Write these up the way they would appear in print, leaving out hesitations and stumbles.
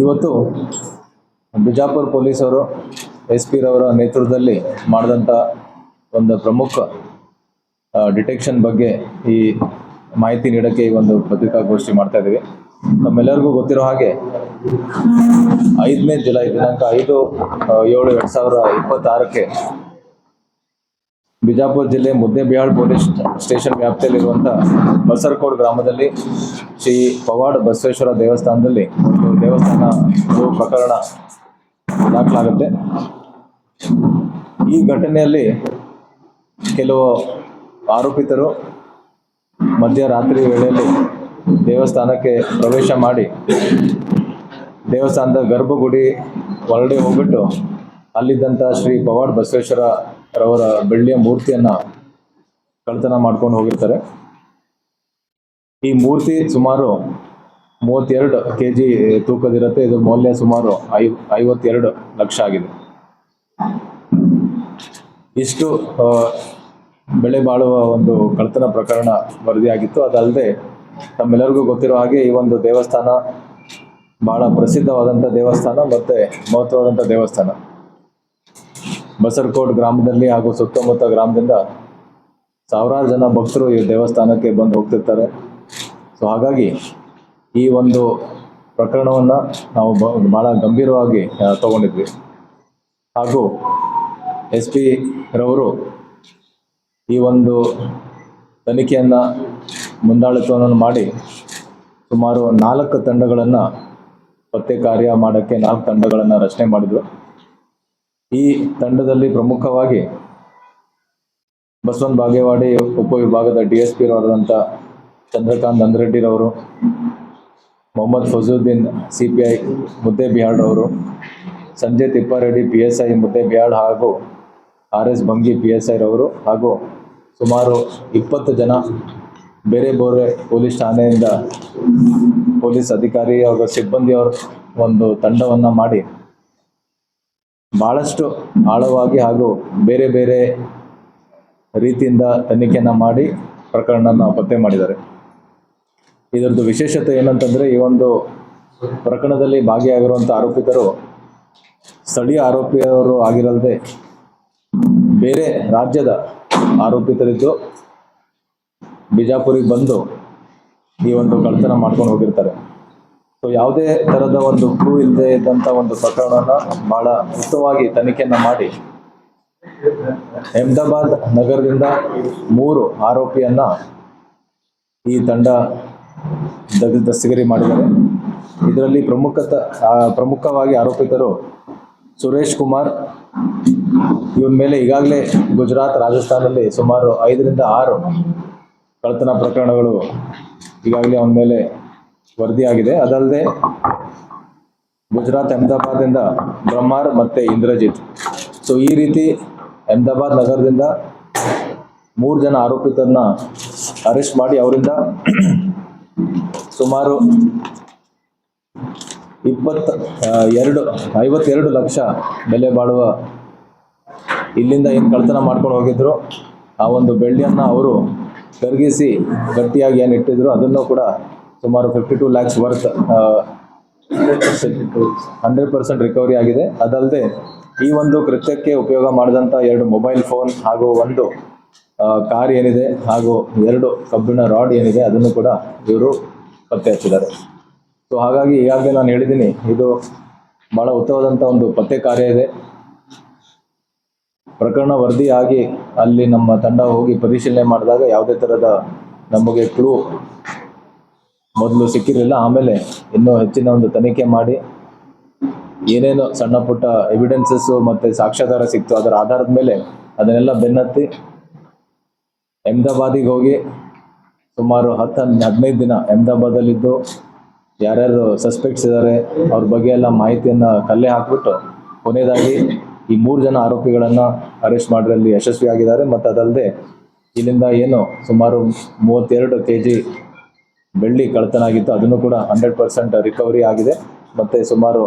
ಇವತ್ತು ಬಿಜಾಪುರ ಪೊಲೀಸರು SP ರವರ ನೇತೃತ್ವದಲ್ಲಿ ಮಾಡಿದಂಥ ಒಂದು ಪ್ರಮುಖ ಡಿಟೆಕ್ಷನ್ ಬಗ್ಗೆ ಈ ಮಾಹಿತಿ ನೀಡೋಕ್ಕೆ ಈ ಒಂದು ಪತ್ರಿಕಾಗೋಷ್ಠಿ ಮಾಡ್ತಾ ಇದ್ದೀವಿ. ನಮ್ಮೆಲ್ಲರಿಗೂ ಗೊತ್ತಿರೋ ಹಾಗೆ 5ನೇ ಜುಲೈ ದಿನಾಂಕ 5/7/2026 ಬಿಜಾಪುರ ಜಿಲ್ಲೆ ಮುದ್ದೇಬಿಹಾಳ್ ಪೊಲೀಸ್ ಸ್ಟೇಷನ್ ವ್ಯಾಪ್ತಿಯಲ್ಲಿರುವಂಥ ಬಸರಕೋಡ್ ಗ್ರಾಮದಲ್ಲಿ ಶ್ರೀ ಪವಾಡ್ ಬಸವೇಶ್ವರ ದೇವಸ್ಥಾನದಲ್ಲಿ ಒಂದು ದೇವಸ್ಥಾನ ಪ್ರಕರಣ ದಾಖಲಾಗುತ್ತೆ. ಈ ಘಟನೆಯಲ್ಲಿ ಕೆಲವು ಆರೋಪಿತರು ಮಧ್ಯರಾತ್ರಿ ವೇಳೆಯಲ್ಲಿ ದೇವಸ್ಥಾನಕ್ಕೆ ಪ್ರವೇಶ ಮಾಡಿ ದೇವಸ್ಥಾನದ ಗರ್ಭಗುಡಿ ಹೊರಗಡೆ ಹೋಗ್ಬಿಟ್ಟು ಅಲ್ಲಿದ್ದಂಥ ಶ್ರೀ ಪವಾಡ್ ಬಸವೇಶ್ವರ ರವರ ಬೆಳ್ಳಿಯ ಮೂರ್ತಿಯನ್ನು ಕಳ್ಳತನ ಮಾಡ್ಕೊಂಡು ಹೋಗಿರ್ತಾರೆ. ಈ ಮೂರ್ತಿ ಸುಮಾರು 32 kg ತೂಕದಿರುತ್ತೆ. ಇದು ಮೌಲ್ಯ ಸುಮಾರು 52 ಲಕ್ಷ ಆಗಿದೆ. ಇಷ್ಟು ಬೆಲೆ ಬಾಳುವ ಒಂದು ಕಳ್ಳತನ ಪ್ರಕರಣ ವರದಿಯಾಗಿತ್ತು. ಅದಲ್ಲದೆ ತಮ್ಮೆಲ್ಲರಿಗೂ ಗೊತ್ತಿರೋ ಹಾಗೆ ಈ ಒಂದು ದೇವಸ್ಥಾನ ಬಹಳ ಪ್ರಸಿದ್ಧವಾದಂಥ ದೇವಸ್ಥಾನ ಮತ್ತು ಮಹತ್ವವಾದಂಥ ದೇವಸ್ಥಾನ. ಬಸರಕೋಡ್ ಗ್ರಾಮದಲ್ಲಿ ಹಾಗೂ ಸುತ್ತಮುತ್ತ ಗ್ರಾಮದಿಂದ ಸಾವಿರಾರು ಜನ ಭಕ್ತರು ಈ ದೇವಸ್ಥಾನಕ್ಕೆ ಬಂದು ಹೋಗ್ತಿರ್ತಾರೆ. ಸೊ ಹಾಗಾಗಿ ಈ ಒಂದು ಪ್ರಕರಣವನ್ನು ನಾವು ಭಾಳ ಗಂಭೀರವಾಗಿ ತಗೊಂಡಿದ್ವಿ. ಹಾಗೂ SP ರವರು ಈ ಒಂದು ತನಿಖೆಯನ್ನು ಮುಂದಾಳತ್ವವನ್ನು ಮಾಡಿ ಸುಮಾರು 4 ತಂಡಗಳನ್ನು ಪತ್ತೆ ಕಾರ್ಯ ಮಾಡೋಕ್ಕೆ 4 ತಂಡಗಳನ್ನು ರಚನೆ ಮಾಡಿದರು. ಈ ತಂಡದಲ್ಲಿ ಪ್ರಮುಖವಾಗಿ ಬಸವನ ಬಾಗೇವಾಡಿ ಉಪವಿಭಾಗದ DSP ರವರಾದಂಥ ಚಂದ್ರಕಾಂತ್ ನಂದರೆಡ್ಡಿರವರು, ಮೊಹಮ್ಮದ್ ಫಜುದ್ದೀನ್ CPI ಮುದ್ದೇಬಿಹಾಳ್ ರವರು, ಸಂಜಯ್ ತಿಪ್ಪಾರೆಡ್ಡಿ PSI ಮುದ್ದೇಬಿಹಾಳ್ ಹಾಗೂ RS ಬಂಗಿ PSI ರವರು ಹಾಗೂ ಸುಮಾರು 20 ಜನ ಬೇರೆ ಬೇರೆ ಪೊಲೀಸ್ ಠಾಣೆಯಿಂದ ಪೊಲೀಸ್ ಅಧಿಕಾರಿ ಹಾಗೂ ಸಿಬ್ಬಂದಿಯವರ ಒಂದು ತಂಡವನ್ನು ಮಾಡಿ ಭಾಳಷ್ಟು ಆಳವಾಗಿ ಹಾಗೂ ಬೇರೆ ಬೇರೆ ರೀತಿಯಿಂದ ತನಿಖೆಯನ್ನು ಮಾಡಿ ಪ್ರಕರಣನ ಪತ್ತೆ ಮಾಡಿದ್ದಾರೆ. ಇದರದ್ದು ವಿಶೇಷತೆ ಏನಂತಂದರೆ, ಈ ಒಂದು ಪ್ರಕರಣದಲ್ಲಿ ಭಾಗಿಯಾಗಿರುವಂಥ ಆರೋಪಿತರು ಸ್ಥಳೀಯ ಆರೋಪಿಯವರು ಆಗಿರಲ್ಲದೆ ಬೇರೆ ರಾಜ್ಯದ ಆರೋಪಿತರಿದ್ದು ಬಿಜಾಪುರಿಗೆ ಬಂದು ಈ ಒಂದು ಕಳ್ಳತನ ಮಾಡ್ಕೊಂಡು ಹೋಗಿರ್ತಾರೆ. ಸೊ ಯಾವುದೇ ಥರದ ಒಂದು ಕ್ಲೂ ಇಲ್ಲದೆ ಇದ್ದಂಥ ಒಂದು ಪ್ರಕರಣನ ಭಾಳ ಉತ್ತಮವಾಗಿ ತನಿಖೆಯನ್ನು ಮಾಡಿ ಅಹಮದಾಬಾದ್ ನಗರದಿಂದ 3 ಆರೋಪಿಯನ್ನು ಈ ತಂಡ ದಸ್ತಗಿರಿ ಮಾಡಿದ್ದಾರೆ. ಇದರಲ್ಲಿ ಪ್ರಮುಖವಾಗಿ ಆರೋಪಿತರು ಸುರೇಶ್ ಕುಮಾರ್. ಇವನ ಮೇಲೆ ಈಗಾಗಲೇ ಗುಜರಾತ್, ರಾಜಸ್ಥಾನದಲ್ಲಿ ಸುಮಾರು 5ರಿಂದ 6 ಕಳ್ಳತನ ಪ್ರಕರಣಗಳು ಈಗಾಗಲೇ ಅವನ ಮೇಲೆ ವರದಿಯಾಗಿದೆ. ಅದಲ್ಲದೆ ಗುಜರಾತ್ ಅಹಮದಾಬಾದಿಂದ ಬ್ರಹ್ಮಾರ್ ಮತ್ತು ಇಂದ್ರಜಿತ್. ಸೊ ಈ ರೀತಿ ಅಹಮದಾಬಾದ್ ನಗರದಿಂದ 3 ಜನ ಆರೋಪಿತರನ್ನ ಅರೆಸ್ಟ್ ಮಾಡಿ ಅವರಿಂದ ಸುಮಾರು 52 ಲಕ್ಷ ಬೆಲೆ ಬಾಳುವ ಇಲ್ಲಿಂದ ಏನು ಕಳ್ಳತನ ಮಾಡ್ಕೊಂಡು ಹೋಗಿದ್ರು ಆ ಒಂದು ಬೆಳ್ಳಿಯನ್ನು ಅವರು ಕರಗಿಸಿ ಗಟ್ಟಿಯಾಗಿ ಏನು ಇಟ್ಟಿದ್ರು ಅದನ್ನು ಕೂಡ ಸುಮಾರು 52 lakhs ವರ್ತ್ 100% ರಿಕವರಿ ಆಗಿದೆ. ಅದಲ್ಲದೆ ಈ ಒಂದು ಕೃತ್ಯಕ್ಕೆ ಉಪಯೋಗ ಮಾಡಿದಂಥ 2 ಮೊಬೈಲ್ ಫೋನ್ ಹಾಗೂ 1 ಕಾರ್ ಏನಿದೆ ಹಾಗೂ 2 ಕಬ್ಬಿಣ ರಾಡ್ ಏನಿದೆ ಅದನ್ನು ಕೂಡ ಇವರು ಪತ್ತೆ ಹಚ್ಚಿದ್ದಾರೆ. ಸೊ ಹಾಗಾಗಿ ಈಗಾಗಲೇ ನಾನು ಹೇಳಿದ್ದೀನಿ, ಇದು ಭಾಳ ಉತ್ತಮವಾದಂಥ ಒಂದು ಪತ್ತೆ ಕಾರ್ಯ ಇದೆ. ಪ್ರಕರಣ ವರದಿಯಾಗಿ ಅಲ್ಲಿ ನಮ್ಮ ತಂಡ ಹೋಗಿ ಪರಿಶೀಲನೆ ಮಾಡಿದಾಗ ಯಾವುದೇ ಥರದ ನಮಗೆ ಕ್ಲೂ ಮೊದಲು ಸಿಕ್ಕಿರಲಿಲ್ಲ. ಆಮೇಲೆ ಇನ್ನೂ ಹೆಚ್ಚಿನ ಒಂದು ತನಿಖೆ ಮಾಡಿ ಏನೇನು ಸಣ್ಣ ಪುಟ್ಟ ಎವಿಡೆನ್ಸಸ್ಸು ಮತ್ತು ಸಾಕ್ಷ್ಯಾಧಾರ ಸಿಕ್ತು ಅದರ ಆಧಾರದ ಮೇಲೆ ಅದನ್ನೆಲ್ಲ ಬೆನ್ನತ್ತಿ ಅಹಮದಾಬಾದಿಗೆ ಹೋಗಿ ಸುಮಾರು 10-15 ದಿನ ಅಹಮದಾಬಾದಲ್ಲಿದ್ದು ಯಾರ್ಯಾರು ಸಸ್ಪೆಕ್ಟ್ಸ್ ಇದ್ದಾರೆ ಅವ್ರ ಬಗ್ಗೆ ಎಲ್ಲ ಮಾಹಿತಿಯನ್ನು ಕಲೆ ಹಾಕಿಬಿಟ್ಟು ಕೊನೆಯದಾಗಿ ಈ 3 ಜನ ಆರೋಪಿಗಳನ್ನು ಅರೆಸ್ಟ್ ಮಾಡೋದ್ರಲ್ಲಿ ಯಶಸ್ವಿಯಾಗಿದ್ದಾರೆ. ಮತ್ತು ಅದಲ್ಲದೆ ಇಲ್ಲಿಂದ ಏನು ಸುಮಾರು 32 kg ಬೆಳ್ಳಿ ಕಳ್ಳತನ ಆಗಿತ್ತು ಅದನ್ನು ಕೂಡ 100% ರಿಕವರಿ ಆಗಿದೆ. ಮತ್ತು ಸುಮಾರು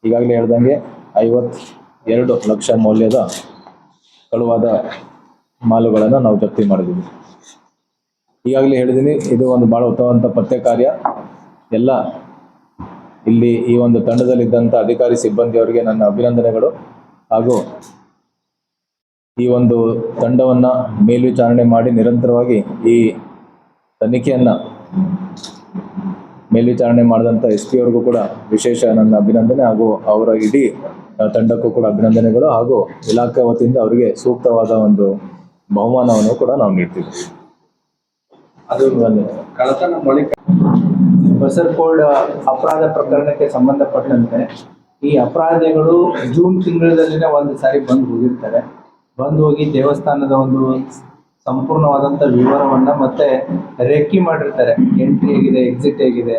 ಈಗಾಗಲೇ ಹೇಳ್ದಂಗೆ 52 ಲಕ್ಷ ಮೌಲ್ಯದ ಕಳುವಾದ ಮಾಲುಗಳನ್ನು ನಾವು ಜಪ್ತಿ ಮಾಡಿದ್ದೀವಿ. ಈಗಾಗಲೇ ಹೇಳಿದ್ದೀನಿ, ಇದು ಒಂದು ಭಾಳ ಉತ್ತಮವಾದಂಥ ಪತ್ತೆ ಕಾರ್ಯ. ಎಲ್ಲ ಇಲ್ಲಿ ಈ ಒಂದು ತಂಡದಲ್ಲಿದ್ದಂಥ ಅಧಿಕಾರಿ ಸಿಬ್ಬಂದಿಯವರಿಗೆ ನನ್ನ ಅಭಿನಂದನೆಗಳು. ಹಾಗೂ ಈ ಒಂದು ತಂಡವನ್ನು ಮೇಲ್ವಿಚಾರಣೆ ಮಾಡಿ ನಿರಂತರವಾಗಿ ಈ ತನಿಖೆಯನ್ನು ಮೇಲ್ವಿಚಾರಣೆ ಮಾಡಿದಂಥ SP ಅವ್ರಿಗೂ ಕೂಡ ವಿಶೇಷ ನನ್ನ ಅಭಿನಂದನೆ, ಹಾಗೂ ಅವರ ಇಡೀ ತಂಡಕ್ಕೂ ಕೂಡ ಅಭಿನಂದನೆಗಳು. ಹಾಗೂ ಇಲಾಖೆ ವತಿಯಿಂದ ಅವರಿಗೆ ಸೂಕ್ತವಾದ ಒಂದು ಬಹುಮಾನವನ್ನು ಕೂಡ ನಾವು ನೀಡ್ತೀವಿ. ಅದು ಕಳ್ಳತನ ಬಳಿಕ ಬಸರಕೋಡ್ ಅಪರಾಧ ಪ್ರಕರಣಕ್ಕೆ ಸಂಬಂಧಪಟ್ಟಂತೆ ಈ ಅಪರಾಧಿಗಳು ಜೂನ್ ತಿಂಗಳಲ್ಲಿನೇ ಒಂದು ಸಾರಿ ಬಂದು ಹೋಗಿರ್ತಾರೆ. ಬಂದು ಹೋಗಿ ದೇವಸ್ಥಾನದ ಒಂದು ಸಂಪೂರ್ಣವಾದಂಥ ವಿವರವನ್ನು ಮತ್ತೆ ರೆಕ್ಕಿ ಮಾಡಿರ್ತಾರೆ. ಎಂಟ್ರಿ ಹೇಗಿದೆ, ಎಕ್ಸಿಟ್ ಹೇಗಿದೆ,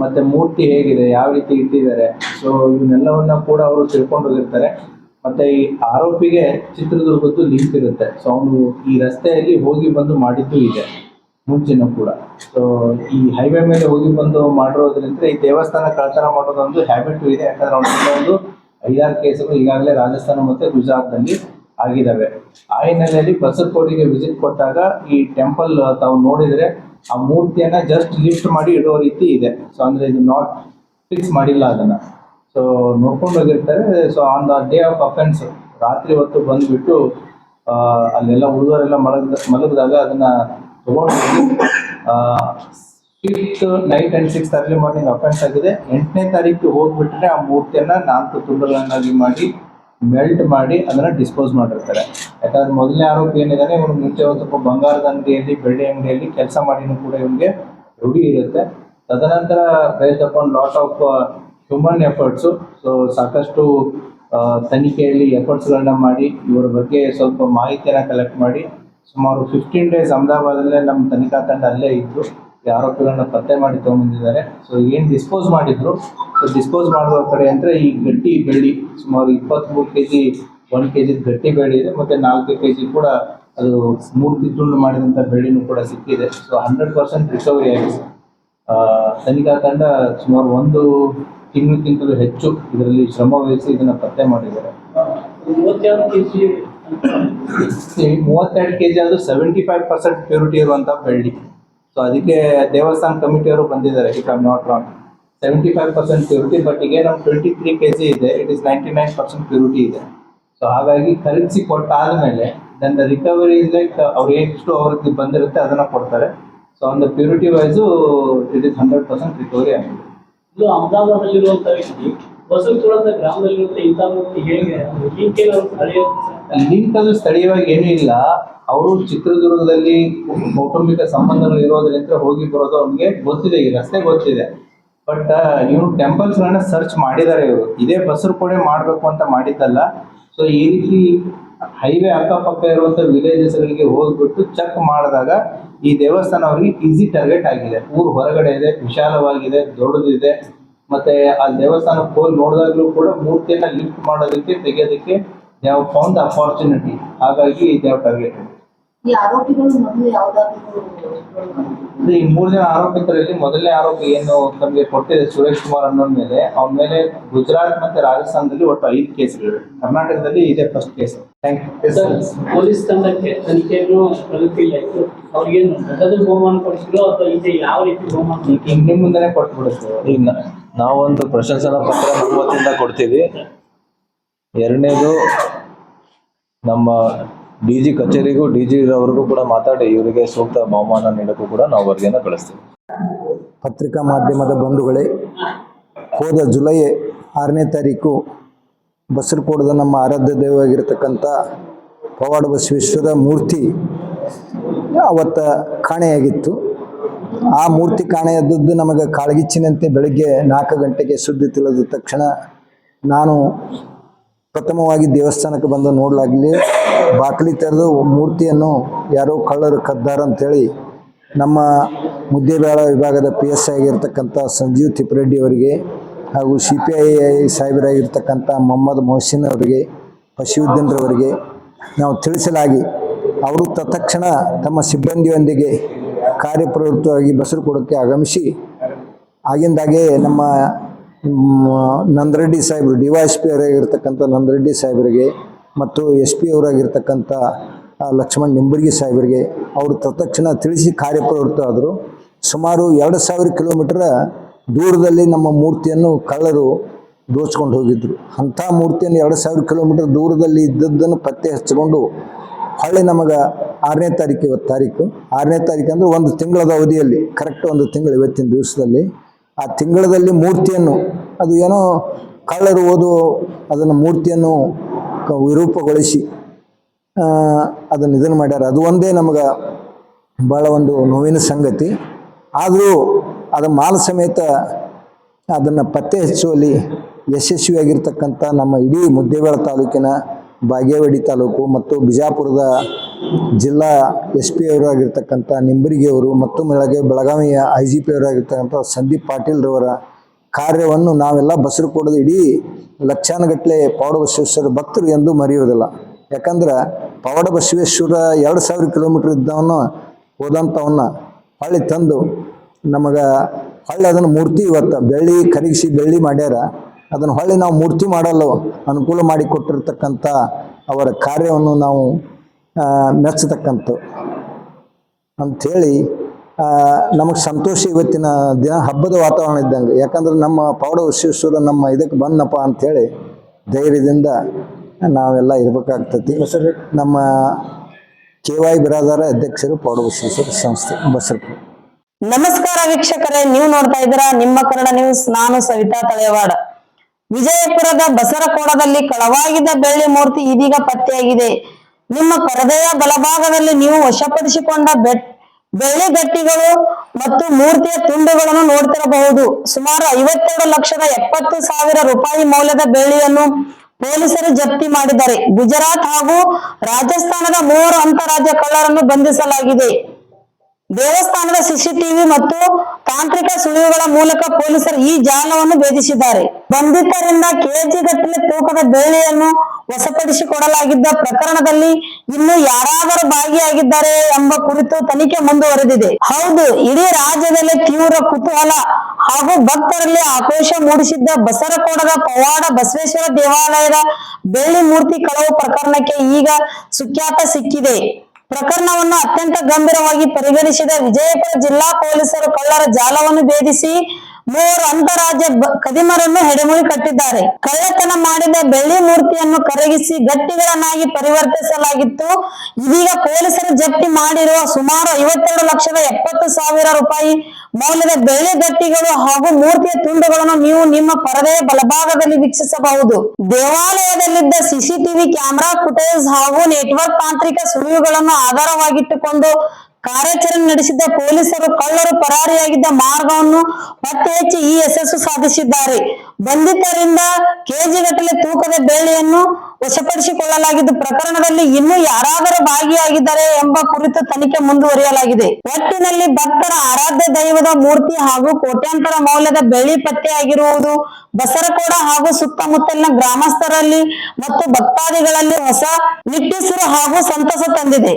ಮತ್ತೆ ಮೂರ್ತಿ ಹೇಗಿದೆ, ಯಾವ ರೀತಿ ಇಟ್ಟಿದ್ದಾರೆ. ಸೊ ಇವನ್ನೆಲ್ಲವನ್ನ ಕೂಡ ಅವರು ತಿಳ್ಕೊಂಡು ಹೋಗಿರ್ತಾರೆ. ಮತ್ತೆ ಈ ಆರೋಪಿಗೆ ಚಿತ್ರದುರ್ಗದ್ದು ಲಿಂಕ್ ಇರುತ್ತೆ. ಸೊ ಅವನು ಈ ರಸ್ತೆಯಲ್ಲಿ ಹೋಗಿ ಬಂದು ಮಾಡಿದ್ದು ಇದೆ ಮುಂಚೆನೂ ಕೂಡ. ಸೊ ಈ ಹೈವೇ ಮೇಲೆ ಹೋಗಿ ಬಂದು ಮಾಡಿರೋದ್ರಿಂದ ಈ ದೇವಸ್ಥಾನ ಕಳ್ಳತನ ಮಾಡೋದೊಂದು ಹ್ಯಾಬಿಟ್ ಇದೆ. ಯಾಕಂದ್ರೆ ಅವನಿಗೆ ಒಂದು 5-6 ಕೇಸುಗಳು ಈಗಾಗಲೇ ರಾಜಸ್ಥಾನ ಮತ್ತೆ ಗುಜರಾತ್ನಲ್ಲಿ ಆಗಿದ್ದಾವೆ. ಆ ಹಿನ್ನೆಲೆಯಲ್ಲಿ ಬಸರಕೋಡಿಗೆ ವಿಸಿಟ್ ಕೊಟ್ಟಾಗ ಈ ಟೆಂಪಲ್ ತಾವು ನೋಡಿದ್ರೆ ಆ ಮೂರ್ತಿಯನ್ನ ಜಸ್ಟ್ ಲಿಫ್ಟ್ ಮಾಡಿ ಇಡೋ ರೀತಿ ಇದೆ. ಸೊ ಅಂದ್ರೆ ಇದು ನಾಟ್ ಫಿಕ್ಸ್ ಮಾಡಿಲ್ಲ ಅದನ್ನ. ಸೊ ನೋಡ್ಕೊಂಡು ಹೋಗಿರ್ತಾರೆ. So on the day of offence ರಾತ್ರಿ ಹೊತ್ತು ಬಂದ್ಬಿಟ್ಟು ಅಲ್ಲೆಲ್ಲ ಉಳಿದವರೆಲ್ಲ ಮಲಗಿದಾಗ ಅದನ್ನ ತಗೊಂಡು 5th night and 6th early morning offence ಆಗಿದೆ. 8ನೇ ತಾರೀಕು ಹೋಗ್ಬಿಟ್ರೆ ಆ ಮೂರ್ತಿಯನ್ನ 4 ತುಂಡುಗಳನ್ನಾಗಿ ಮಾಡಿ ಮೆಲ್ಟ್ ಮಾಡಿ ಅದನ್ನ ಡಿಸ್ಪೋಸ್ ಮಾಡಿರ್ತಾರೆ. ಯಾಕಂದ್ರೆ ಮೊದಲನೇ ಆರೋಪಿ ಏನಿದ್ದಾನೆ, ಇವನು ಮುಂಚೆ ಒಂದು ಸ್ವಲ್ಪ ಬಂಗಾರದ ಅಂಗಡಿಯಲ್ಲಿ, ಬೆಳ್ಳಿ ಅಂಗಡಿಯಲ್ಲಿ ಕೆಲಸ ಮಾಡಿನೂ ಕೂಡ ಇವನಿಗೆ ರೂಢಿ ಇರುತ್ತೆ. ತದನಂತರ based upon lot of human efforts, so ಸಾಕಷ್ಟು ತನಿಖೆಯಲ್ಲಿ ಎಫರ್ಟ್ಸ್ಗಳನ್ನ ಮಾಡಿ ಇವರ ಬಗ್ಗೆ ಸ್ವಲ್ಪ ಮಾಹಿತಿಯನ್ನು ಕಲೆಕ್ಟ್ ಮಾಡಿ ಸುಮಾರು 15 ಡೇಸ್ ಅಹಮದಾಬಾದಲ್ಲೇ ನಮ್ಮ ತನಿಖಾ ತಂಡ ಅಲ್ಲೇ ಇದ್ದು ಈ ಆರೋಪಿಗಳನ್ನ ಪತ್ತೆ ಮಾಡಿ ತಗೊಂಡಿದ್ದಾರೆ. ಸೊ ಏನು ಡಿಸ್ಪೋಸ್ ಮಾಡಿದ್ರು, ಸೊ ಡಿಸ್ಪೋಸ್ ಮಾಡುವ ಕಡೆ ಅಂದರೆ ಈ ಗಟ್ಟಿ ಬೆಳ್ಳಿ ಸುಮಾರು 23 kg 1 kg ಗಟ್ಟಿ ಬೆಳ್ಳಿ ಇದೆ. ಮತ್ತು 4 kg ಕೂಡ ಅದು ಮೂರ್ತಿ ತುಂಡು ಮಾಡಿದಂಥ ಬೆಳ್ಳಿನೂ ಕೂಡ ಸಿಕ್ಕಿದೆ. ಸೊ 100% ರಿಕವರಿ ಆಗಿದೆ. ತನಿಖಾ ತಂಡ ಸುಮಾರು 1 ತಿಂಗಳಿಗಿಂತಲೂ ಹೆಚ್ಚು ಇದರಲ್ಲಿ ಶ್ರಮ ವಹಿಸಿ ಇದನ್ನು ಪತ್ತೆ ಮಾಡಿದ್ದಾರೆ. 32 kg ಅದು 75% ಪ್ಯೂರಿಟಿ ಇರುವಂಥ ಬೆಳ್ಳಿ. ಸೊ ಅದಕ್ಕೆ ದೇವಸ್ಥಾನ ಕಮಿಟಿಯವರು ಬಂದಿದ್ದಾರೆ, if I am not wrong. 75% purity, but ಈಗ ನಾವು 23 kg ಇದೆ, ಇಟ್ ಇಸ್ 99% ಪ್ಯೂರಿಟಿ ಇದೆ. ಸೊ ಹಾಗಾಗಿ ಖರೀದಿಸಿ ಕೊಟ್ಟಾದ್ಮೇಲೆ then the recovery is like ಅವ್ರು ಎಷ್ಟು ಅವ್ರಿಗೆ ಬಂದಿರುತ್ತೆ ಅದನ್ನು ಕೊಡ್ತಾರೆ. So on the purity wise it is 100% recovery ಆಗಿದೆ. ಇದು ಅಹಮದಾಬಾದಲ್ಲಿರುವಂಥ ವ್ಯಕ್ತಿ ಬಸವನಗುಡಿ ಗ್ರಾಮದಲ್ಲಿರುತ್ತೆ. ಇಂಥ ಹೇಗೆ ಲಿಂಕ್ ಅದು ಸ್ಥಳೀಯವಾಗಿ ಏನೂ ಇಲ್ಲ. ಅವರು ಚಿತ್ರದುರ್ಗದಲ್ಲಿ ಕೌಟುಂಬಿಕ ಸಂಬಂಧಗಳು ಇರೋದ್ರಿಂದ ಹೋಗಿ ಬರೋದು ಅವ್ನಿಗೆ ಗೊತ್ತಿದೆ, ಈ ರಸ್ತೆ ಗೊತ್ತಿದೆ. ಬಟ್ ಇವರು ಟೆಂಪಲ್ಸ್ಗಳನ್ನ ಸರ್ಚ್ ಮಾಡಿದ್ದಾರೆ. ಇವರು ಇದೇ ಬಸರಕೋಡೆ ಮಾಡಬೇಕು ಅಂತ ಮಾಡಿದ್ದಲ್ಲ. ಸೊ ಈ ರೀತಿ ಹೈವೇ ಅಕ್ಕಪಕ್ಕ ಇರುವಂಥ ವಿಲೇಜಸ್ಗಳಿಗೆ ಹೋಗ್ಬಿಟ್ಟು ಚೆಕ್ ಮಾಡಿದಾಗ ಈ ದೇವಸ್ಥಾನ ಅವ್ರಿಗೆ ಈಸಿ ಟಾರ್ಗೆಟ್ ಆಗಿದೆ. ಊರು ಹೊರಗಡೆ ಇದೆ, ವಿಶಾಲವಾಗಿದೆ, ದೊಡ್ಡದಿದೆ. ಮತ್ತೆ ಆ ದೇವಸ್ಥಾನಕ್ಕೆ ಹೋಗಿ ನೋಡಿದಾಗಲೂ ಕೂಡ ಮೂರ್ತಿಯನ್ನ ಲಿಫ್ಟ್ ಮಾಡೋದಕ್ಕೆ, ತೆಗೆಯೋದಕ್ಕೆ they have found the opportunity. ಹಾಗಾಗಿ ದೇ ಹ್ಯಾವ್ ಟಾರ್ಗೆಟೆಡ್. ಈ ಆರೋಪಿಗಳು ಮೊದಲು ಯಾವುದಾದ್ರೂ ಈ 3 ಜನ ಆರೋಪಿತರಲ್ಲಿ ಮೊದಲನೇ ಆರೋಪಿ ಏನು ತಮಗೆ ಕೊಟ್ಟಿದೆ ಸುರೇಶ್ ಕುಮಾರ್ ಅನ್ನೋನ್ ಮೇಲೆ, ಅವನ ಮೇಲೆ ಗುಜರಾತ್ ಮತ್ತೆ ರಾಜಸ್ಥಾನದಲ್ಲಿ ಒಟ್ಟು 5 ಕೇಸ್ಗಳು, ಕರ್ನಾಟಕದಲ್ಲಿ ಇದೆ first case. Thank you sir. Police ತಂಡಕ್ಕೆ ತನಿಖೆಯನ್ನು ಪ್ರಗತಿಲ್ಲ, ಅವ್ರಿಗೇನು ನಗದು ಬಹುಮಾನ ಕೊಡಿಸಿದ್ರು ಅಥವಾ ಇದೆ ಯಾವ ರೀತಿ ಬಹುಮಾನ? ಈಗ ನಿಮ್ಮ ಮುಂದೆನೆ ಕೊಟ್ಬಿಡುತ್ತೆ. ಈಗ ನಾವೊಂದು ಪ್ರಶಂಸನಾ ಪತ್ರ ನಮ್ಮ ವತಿಯಿಂದ ಕೊಡ್ತೀವಿ. ಎರಡನೇದು ನಮ್ಮ DG ಕಚೇರಿಗೂ DG ಅವರಿಗೂ ಕೂಡ ಮಾತಾಡಿ ಇವರಿಗೆ ಸೂಕ್ತ ಬಹುಮಾನ ನೀಡೋಕ್ಕೂ ಕೂಡ ನಾವು ವರದಿಯನ್ನು ಕಳಿಸ್ತೀವಿ. ಪತ್ರಿಕಾ ಮಾಧ್ಯಮದ ಬಂಧುಗಳೇ, ಹೋದ ಜುಲೈ 6ನೇ ತಾರೀಕು ಬಸರಕೋಟದ ನಮ್ಮ ಆರಾಧ್ಯ ದೈವವಾಗಿರ್ತಕ್ಕಂಥ ಪವಾಡ ಬಸವೇಶ್ವರ ಮೂರ್ತಿ ಅವತ್ತ ಕಾಣೆಯಾಗಿತ್ತು. ಆ ಮೂರ್ತಿ ಕಾಣೆಯಾದದ್ದು ನಮಗೆ ಕಾಳ್ಗಿಚ್ಚಿನಂತೆ ಬೆಳಗ್ಗೆ 4 ಗಂಟೆಗೆ ಸುದ್ದಿ ತಿಳಿದ ತಕ್ಷಣ ನಾನು ಪ್ರಥಮವಾಗಿ ದೇವಸ್ಥಾನಕ್ಕೆ ಬಂದು ನೋಡಲಾಗಲಿ, ಬಾಕಲಿ ತೆರೆದು ಮೂರ್ತಿಯನ್ನು ಯಾರೋ ಕಳ್ಳರು ಕದ್ದಾರಂತೇಳಿ ನಮ್ಮ ಮುದ್ದೇಬೇಳ ವಿಭಾಗದ PSI ಆಗಿರ್ತಕ್ಕಂಥ ಸಂಜೀವ್ ತಿಪ್ಪರೆಡ್ಡಿ ಅವರಿಗೆ ಹಾಗೂ CPI ಸಾಹೇಬರಾಗಿರ್ತಕ್ಕಂಥ ಮೊಹಮ್ಮದ್ ಮೊಹಸಿನ್ ಅವರಿಗೆ, ಫಶೀವುದ್ದೀನ್ರವರಿಗೆ ನಾವು ತಿಳಿಸಲಾಗಿ ಅವರು ತತ್ಕ್ಷಣ ತಮ್ಮ ಸಿಬ್ಬಂದಿಯೊಂದಿಗೆ ಕಾರ್ಯಪ್ರವೃತ್ತವಾಗಿ ಬಸರಕೋಟಕ್ಕೆ ಆಗಮಿಸಿ ಆಗಿಂದಾಗೆ ನಮ್ಮ ನಂದರೆಡ್ಡಿ ಸಾಹೇಬರು, DYSP ಅವರಾಗಿರ್ತಕ್ಕಂಥ ನಂದರೆಡ್ಡಿ ಸಾಹೇಬರಿಗೆ ಮತ್ತು SP ಅವರಾಗಿರ್ತಕ್ಕಂಥ ಲಕ್ಷ್ಮಣ್ ನಿಂಬರ್ಗಿ ಸಾಹೇಬರಿಗೆ ಅವರು ತತ್ಕ್ಷಣ ತಿಳಿಸಿ ಕಾರ್ಯಪ್ರವೃತ್ತ ಆದರು. ಸುಮಾರು 2000 ಕಿಲೋಮೀಟರ್ ದೂರದಲ್ಲಿ ನಮ್ಮ ಮೂರ್ತಿಯನ್ನು ಕಳ್ಳರು ದೋಚ್ಕೊಂಡು ಹೋಗಿದ್ರು. ಅಂಥ ಮೂರ್ತಿಯನ್ನು 2000 ಕಿಲೋಮೀಟರ್ ದೂರದಲ್ಲಿ ಇದ್ದದ್ದನ್ನು ಪತ್ತೆ ಹಚ್ಚಿಕೊಂಡು ಹೊಳ್ಳಿ ನಮಗೆ 6ನೇ ತಾರೀಕು, ಇವತ್ತು ತಾರೀಕು 6ನೇ ತಾರೀಕು ಅಂದರೆ ಒಂದು ತಿಂಗಳದ ಅವಧಿಯಲ್ಲಿ, ಕರೆಕ್ಟ್ ಒಂದು ತಿಂಗಳು ಇವತ್ತಿನ ದಿವಸದಲ್ಲಿ, ಆ ತಿಂಗಳದಲ್ಲಿ ಮೂರ್ತಿಯನ್ನು ಅದು ಏನೋ ಕಳ್ಳರು ಓದು ಅದನ್ನು ಮೂರ್ತಿಯನ್ನು ವಿರೂಪಗೊಳಿಸಿ ಅದನ್ನು ಇದನ್ನು ಮಾಡ್ಯಾರ. ಅದು ಒಂದೇ ನಮಗೆ ಭಾಳ ಒಂದು ನೋವಿನ ಸಂಗತಿ. ಆದರೂ ಅದು ಮಾಲ್ ಸಮೇತ ಅದನ್ನು ಪತ್ತೆ ಹಚ್ಚುವಲ್ಲಿ ಯಶಸ್ವಿಯಾಗಿರ್ತಕ್ಕಂಥ ನಮ್ಮ ಇಡೀ ಮುದ್ದೇಬೇಳ ತಾಲೂಕಿನ ಬಾಗೇವಾಡಿ ತಾಲೂಕು ಮತ್ತು ಬಿಜಾಪುರದ ಜಿಲ್ಲಾ SP ಅವರಾಗಿರ್ತಕ್ಕಂಥ ನಿಂಬರಿಗೆಯವರು ಮತ್ತು ಬೆಳಗಾವಿಯ IGP ಅವರಾಗಿರ್ತಕ್ಕಂಥ ಸಂದೀಪ್ ಪಾಟೀಲ್ರವರ ಕಾರ್ಯವನ್ನು ನಾವೆಲ್ಲ ಬಸರಕೋಟದ ಇಡೀ ಲಕ್ಷಾನುಗಟ್ಟಲೆ ಪವಾಡಬಸವೇಶ್ವರ ಭಕ್ತರು ಎಂದೂ ಮರೆಯುವುದಿಲ್ಲ. ಯಾಕಂದ್ರೆ ಪವಾಡಬಸವೇಶ್ವರ 2000 ಕಿಲೋಮೀಟ್ರ್ ಇದ್ದವನ್ನ ಹೋದಂಥವನ್ನ ಹೊಳ್ಳಿ ತಂದು ನಮಗೆ ಹೊಳ್ಳಿ ಅದನ್ನು ಮೂರ್ತಿ ಇವತ್ತು ಬೆಳ್ಳಿ ಕರಗಿಸಿ ಬೆಳ್ಳಿ ಮಾಡ್ಯಾರ. ಅದನ್ನು ಹೊಳ್ಳಿ ನಾವು ಮೂರ್ತಿ ಮಾಡಲು ಅನುಕೂಲ ಮಾಡಿಕೊಟ್ಟಿರ್ತಕ್ಕಂಥ ಅವರ ಕಾರ್ಯವನ್ನು ನಾವು ಮೆಚ್ಚತಕ್ಕಂಥ ಅಂಥೇಳಿ ನಮಗೆ ಸಂತೋಷ. ಇವತ್ತಿನ ದಿನ ಹಬ್ಬದ ವಾತಾವರಣ ಇದ್ದಂಗೆ. ಯಾಕಂದ್ರೆ ನಮ್ಮ ಪವಾಡಬಸವೇಶ್ವರ ನಮ್ಮ ಇದಕ್ಕೆ ಬಂದನಪ್ಪ ಅಂಥೇಳಿ ಧೈರ್ಯದಿಂದ ನಾವೆಲ್ಲ ಇರಬೇಕಾಗ್ತತಿ. ನಮ್ಮ KY ಬಿರಾದಾರ ಅಧ್ಯಕ್ಷರು ಪವಾಡಬಸವೇಶ್ವರ ಸಂಸ್ಥೆ ಬಸರಕೋಟೆ. ನಮಸ್ಕಾರ ವೀಕ್ಷಕರೇ, ನೀವು ನೋಡ್ತಾ ಇದ್ದೀರಾ ನಿಮ್ಮ ಕನ್ನಡ ನ್ಯೂಸ್. ನಾನು ಸವಿತಾ ತಳೆವಾಡ. ವಿಜಯಪುರದ ಬಸರಕೋಟದಲ್ಲಿ ಕಳವಾಗಿದ್ದ ಬೆಳ್ಳಿ ಮೂರ್ತಿ ಇದೀಗ ಪತ್ತೆಯಾಗಿದೆ. ನಿಮ್ಮ ಪರದೆಯ ಬಲಭಾಗದಲ್ಲಿ ನೀವು ವಶಪಡಿಸಿಕೊಂಡ ಬೆಳ್ಳಿ ಗಟ್ಟಿಗಳು ಮತ್ತು ಮೂರ್ತಿಯ ತುಂಡುಗಳನ್ನು ನೋಡ್ತಿರಬಹುದು. ಸುಮಾರು 52,70,000 ರೂಪಾಯಿ ಮೌಲ್ಯದ ಬೆಳ್ಳಿಯನ್ನು ಪೊಲೀಸರು ಜಪ್ತಿ ಮಾಡಿದ್ದಾರೆ. ಗುಜರಾತ್ ಹಾಗೂ ರಾಜಸ್ಥಾನದ 3 ಅಂತಾರಾಜ್ಯ ಕಳ್ಳರನ್ನು ಬಂಧಿಸಲಾಗಿದೆ. ದೇವಸ್ಥಾನದ CCTV ಮತ್ತು ತಾಂತ್ರಿಕ ಸುಳಿವುಗಳ ಮೂಲಕ ಪೊಲೀಸರು ಈ ಜಾಲವನ್ನು ಭೇದಿಸಿದ್ದಾರೆ. ಬಂಧಿತರಿಂದ ಕೆಜಿ ಗಟ್ಟಲೆ ತೂಕದ ಬೆಳ್ಳಿಯನ್ನು ವಶಪಡಿಸಿಕೊಡಲಾಗಿದ್ದ ಪ್ರಕರಣದಲ್ಲಿ ಇನ್ನು ಯಾರಾದರೂ ಭಾಗಿಯಾಗಿದ್ದಾರೆ ಎಂಬ ಕುರಿತು ತನಿಖೆ ಮುಂದುವರೆದಿದೆ. ಹೌದು, ಇಡೀ ರಾಜ್ಯದಲ್ಲಿ ತೀವ್ರ ಕುತೂಹಲ ಹಾಗೂ ಭಕ್ತರಲ್ಲಿ ಆಕ್ರೋಶ ಮೂಡಿಸಿದ್ದ ಬಸರಕೋಟದ ಪವಾಡ ಬಸವೇಶ್ವರ ದೇವಾಲಯದ ಬೆಳ್ಳಿ ಮೂರ್ತಿ ಕಳವು ಪ್ರಕರಣಕ್ಕೆ ಈಗ ಸುಖ್ಯಾತ ಸಿಕ್ಕಿದೆ. ಪ್ರಕರಣವನ್ನು ಅತ್ಯಂತ ಗಂಭೀರವಾಗಿ ಪರಿಗಣಿಸಿದ ವಿಜಯಪುರ ಜಿಲ್ಲಾ ಪೊಲೀಸರು ಕಳ್ಳರ ಜಾಲವನ್ನು ಭೇದಿಸಿ 3 ಅಂತಾರಾಜ್ಯ ಕದಿಮರನ್ನು ಹೆಡೆಮುರಿ ಕಟ್ಟಿದ್ದಾರೆ. ಕಳ್ಳತನ ಮಾಡಿದ ಬೆಳ್ಳಿ ಮೂರ್ತಿಯನ್ನು ಕರಗಿಸಿ ಗಟ್ಟಿಗಳನ್ನಾಗಿ ಪರಿವರ್ತಿಸಲಾಗಿತ್ತು. ಇದೀಗ ಪೊಲೀಸರು ಜಪ್ತಿ ಮಾಡಿರುವ ಸುಮಾರು 52,70,000 ರೂಪಾಯಿ ಮೌಲ್ಯದ ಬೆಳ್ಳಿ ಗಟ್ಟಿಗಳು ಹಾಗೂ ಮೂರ್ತಿಯ ತುಂಡುಗಳನ್ನು ನೀವು ನಿಮ್ಮ ಪರದೆಯ ಬಲಭಾಗದಲ್ಲಿ ವೀಕ್ಷಿಸಬಹುದು. ದೇವಾಲಯದಲ್ಲಿದ್ದ CCTV ಕ್ಯಾಮೆರಾ ಫುಟೇಜ್ ಹಾಗೂ ನೆಟ್ವರ್ಕ್ ತಾಂತ್ರಿಕ ಸುಳಿವುಗಳನ್ನು ಆಧಾರವಾಗಿಟ್ಟುಕೊಂಡು ಕಾರ್ಯಾಚರಣೆ ನಡೆಸಿದ್ದ ಪೊಲೀಸರು ಕಳ್ಳರು ಪರಾರಿಯಾಗಿದ್ದ ಮಾರ್ಗವನ್ನು ಪತ್ತೆ ಹಚ್ಚಿ ಈ ಯಶಸ್ಸು ಸಾಧಿಸಿದ್ದಾರೆ. ಬಂಧಿತರಿಂದ ಕೆಜಿ ಗಟ್ಟಲೆ ತೂಕದ ಬೆಳ್ಳಿಯನ್ನು ವಶಪಡಿಸಿಕೊಳ್ಳಲಾಗಿದ್ದು ಪ್ರಕರಣದಲ್ಲಿ ಇನ್ನೂ ಯಾರಾದರೂ ಭಾಗಿಯಾಗಿದ್ದಾರೆ ಎಂಬ ಕುರಿತು ತನಿಖೆ ಮುಂದುವರಿಯಲಾಗಿದೆ. ಒಟ್ಟಿನಲ್ಲಿ ಭಕ್ತರ ಆರಾಧ್ಯ ದೈವದ ಮೂರ್ತಿ ಹಾಗೂ ಕೋಟ್ಯಾಂತರ ಮೌಲ್ಯದ ಬೆಳ್ಳಿ ಪತ್ತೆಯಾಗಿರುವುದು ಬಸರಕೋಟ ಹಾಗೂ ಸುತ್ತಮುತ್ತಲಿನ ಗ್ರಾಮಸ್ಥರಲ್ಲಿ ಮತ್ತು ಭಕ್ತಾದಿಗಳಲ್ಲಿ ಹೊಸ ನಿಟ್ಟುಸಿರು ಹಾಗೂ ಸಂತಸ ತಂದಿದೆ.